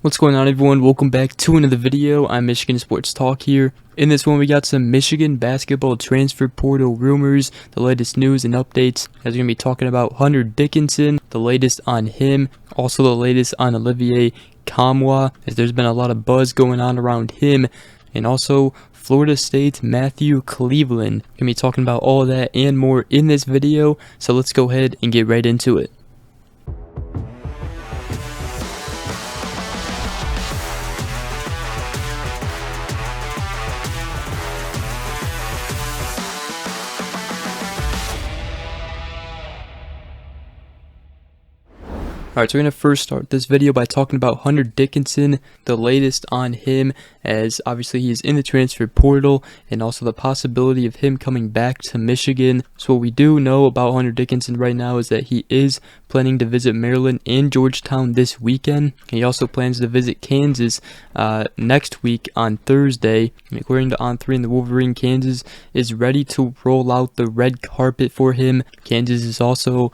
What's going on, everyone? Welcome back to another video. I'm Michigan Sports Talk here. In this one, we got some Michigan basketball transfer portal rumors, the latest news and updates. As we're going to be talking about Hunter Dickinson, the latest on him, also the latest on Olivier Nkamhoua, as there's been a lot of buzz going on around him, and also Florida State Matthew Cleveland. Going to be talking about all of that and more in this video, so let's go ahead and get right into it. Alright, so we're going to first start this video by talking about Hunter Dickinson, the latest on him, as obviously he is in the transfer portal, and also the possibility of him coming back to Michigan. So what we do know about Hunter Dickinson right now is that he is planning to visit Maryland and Georgetown this weekend. He also plans to visit Kansas next week on Thursday. And according to On3 and the Wolverine, Kansas is ready to roll out the red carpet for him. Kansas is also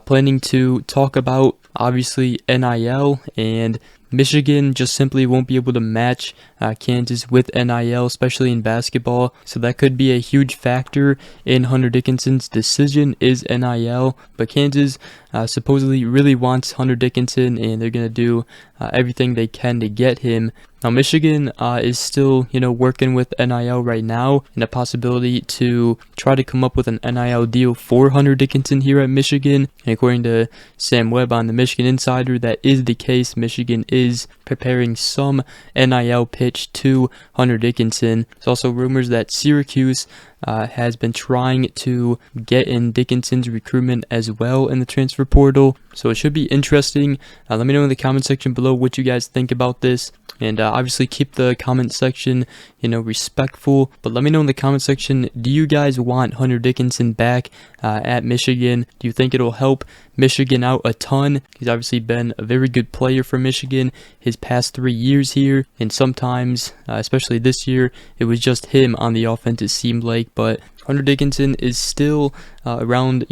planning to talk about obviously NIL, and Michigan just simply won't be able to match Kansas with NIL, especially in basketball. So that could be a huge factor in Hunter Dickinson's decision is NIL. But Kansas supposedly really wants Hunter Dickinson, and they're going to do everything they can to get him. Now, Michigan is still, working with NIL right now, and a possibility to try to come up with an NIL deal for Hunter Dickinson here at Michigan. And according to Sam Webb on the Michigan Insider, that is the case. Michigan is preparing some NIL pitch to Hunter Dickinson. There's also rumors that Syracuse has been trying to get in Dickinson's recruitment as well in the transfer portal. So it should be interesting. Let me know in the comment section below what you guys think about this. And obviously keep the comment section, respectful. But let me know in the comment section, do you guys want Hunter Dickinson back at Michigan? Do you think it'll help Michigan out a ton? He's obviously been a very good player for Michigan his past 3 years here. And sometimes, especially this year, it was just him on the offense, it seemed like. But Hunter Dickinson is still around,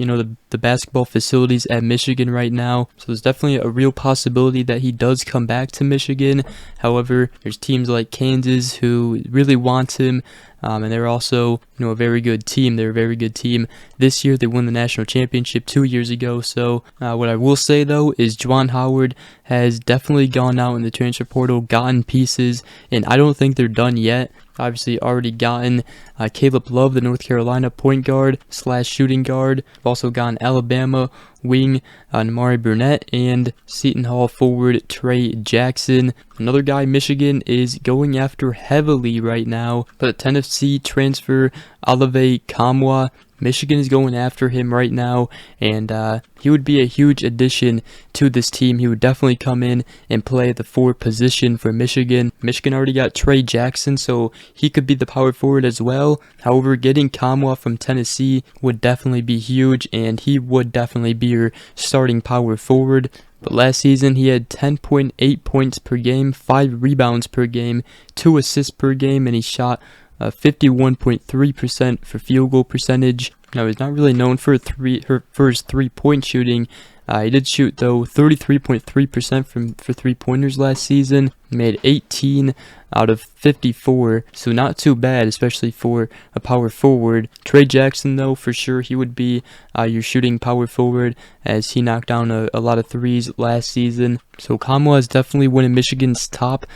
the basketball facilities at Michigan right now. So there's definitely a real possibility that he does come back to Michigan. However, there's teams like Kansas who really want him. And they're also, a very good team. They're a very good team. This year, they won the national championship 2 years ago. So what I will say, though, is Juwan Howard has definitely gone out in the transfer portal, gotten pieces, and I don't think they're done yet. Obviously, already gotten Caleb Love, the North Carolina point guard / shooting guard. Also gotten Alabama wing Namari Burnett and Seton Hall forward Trey Jackson. Another guy Michigan is going after heavily right now, but a Tennessee transfer Olivier Nkamhoua. Michigan is going after him right now, and he would be a huge addition to this team. He would definitely come in and play the forward position for Michigan. Michigan already got Trey Jackson, so he could be the power forward as well. However, getting Nkamhoua from Tennessee would definitely be huge, and he would definitely be your starting power forward. But last season, he had 10.8 points per game, 5 rebounds per game, 2 assists per game, and he shot 51.3% for field goal percentage. Now, he's not really known for his three-point shooting. He did shoot, though, 33.3% for three-pointers last season. He made 18 out of 54, so not too bad, especially for a power forward. Trey Jackson, though, for sure, he would be your shooting power forward, as he knocked down a lot of threes last season. So Nkamhoua is definitely one of Michigan's top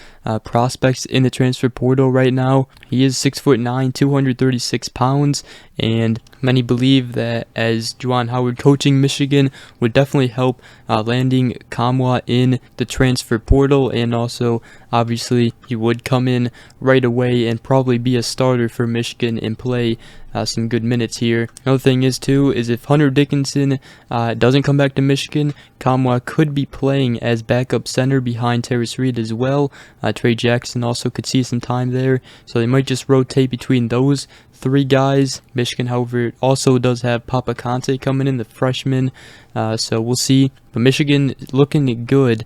prospects in the transfer portal right now. He is 6'9", 236 pounds, and many believe that as Juwan Howard coaching Michigan would definitely help landing Nkamhoua in the transfer portal, and also obviously he would come in right away and probably be a starter for Michigan and play some good minutes here. Another thing is if Hunter Dickinson doesn't come back to Michigan, Nkamhoua could be playing as backup center behind Terrace Reed as well. Trey Jackson also could see some time there, so they might just rotate between those 3 guys. Michigan, however, also does have Papa Conte coming in, the freshman, so we'll see. But Michigan looking good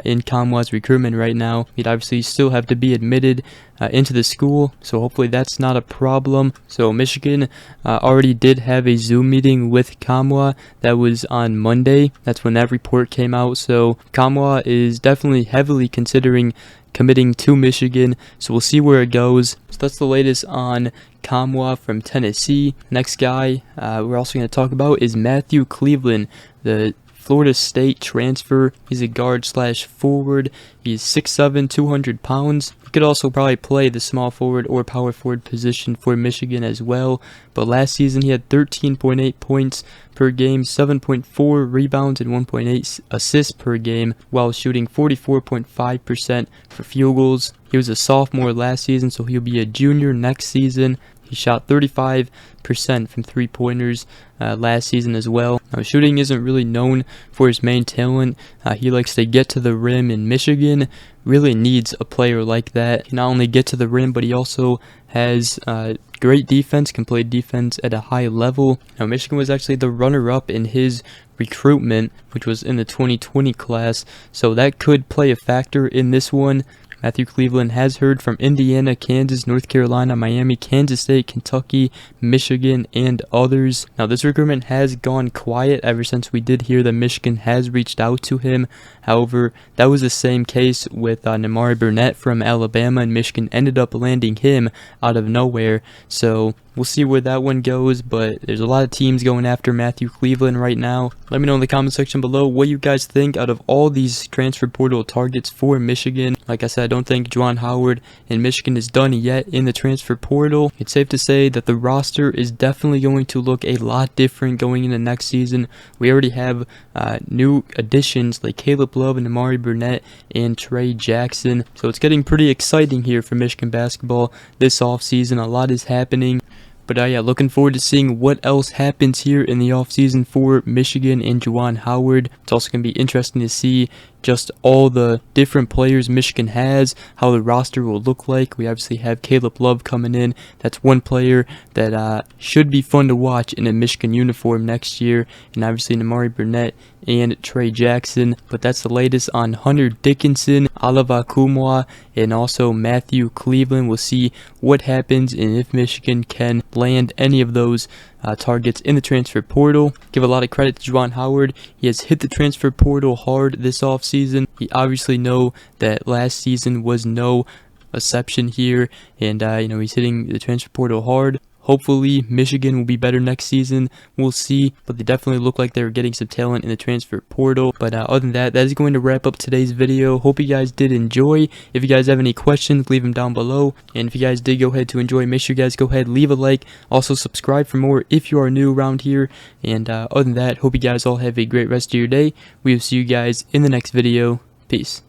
in Nkamhoua's recruitment right now. He'd obviously still have to be admitted into the school, so hopefully that's not a problem. So Michigan already did have a Zoom meeting with Nkamhoua. That was on Monday. That's when that report came out. So Nkamhoua is definitely heavily considering committing to Michigan, so we'll see where it goes. So that's the latest on Nkamhoua from Tennessee. Next guy we're also going to talk about is Matthew Cleveland, the Florida State transfer. He's a guard slash forward. He's 6'7", 200 pounds. He could also probably play the small forward or power forward position for Michigan as well. But last season he had 13.8 points per game, 7.4 rebounds, and 1.8 assists per game, while shooting 44.5% for field goals. He was a sophomore last season, so he'll be a junior next season. He shot 35% from three-pointers last season as well. Now, shooting isn't really known for his main talent. He likes to get to the rim, and Michigan really needs a player like that. He not only get to the rim, but he also has great defense, can play defense at a high level. Now, Michigan was actually the runner-up in his recruitment, which was in the 2020 class, so that could play a factor in this one. Matthew Cleveland has heard from Indiana, Kansas, North Carolina, Miami, Kansas State, Kentucky, Michigan, and others. Now, this recruitment has gone quiet ever since we did hear that Michigan has reached out to him. However, that was the same case with Nimari Burnett from Alabama, and Michigan ended up landing him out of nowhere. So we'll see where that one goes, but there's a lot of teams going after Matthew Cleveland right now. Let me know in the comment section below what you guys think out of all these transfer portal targets for Michigan. Like I said, I don't think Juwan Howard in Michigan is done yet in the transfer portal. It's safe to say that the roster is definitely going to look a lot different going into next season. We already have new additions like Caleb Love and Nimari Burnett and Trey Jackson. So it's getting pretty exciting here for Michigan basketball this offseason. A lot is happening. But yeah, looking forward to seeing what else happens here in the offseason for Michigan and Juwan Howard. It's also going to be interesting to see just all the different players Michigan has, how the roster will look like. We obviously have Caleb Love coming in. That's one player that should be fun to watch in a Michigan uniform next year. And obviously Nimari Burnett and Trey Jackson. But that's the latest on Hunter Dickinson, Olivier Nkamhoua, and also Matthew Cleveland. We'll see what happens and if Michigan can land any of those targets in the transfer portal. Give a lot of credit to Juwan Howard. He has hit the transfer portal hard this offseason. He obviously know that last season was no exception here, and he's hitting the transfer portal hard. Hopefully Michigan will be better next season. We'll see, but they definitely look like they're getting some talent in the transfer portal. But other than that, that is going to wrap up today's video. Hope you guys did enjoy. If you guys have any questions, leave them down below. And if you guys did go ahead to enjoy, make sure you guys go ahead, leave a like. Also subscribe for more if you are new around here. And other than that, hope you guys all have a great rest of your day. We will see you guys in the next video. Peace.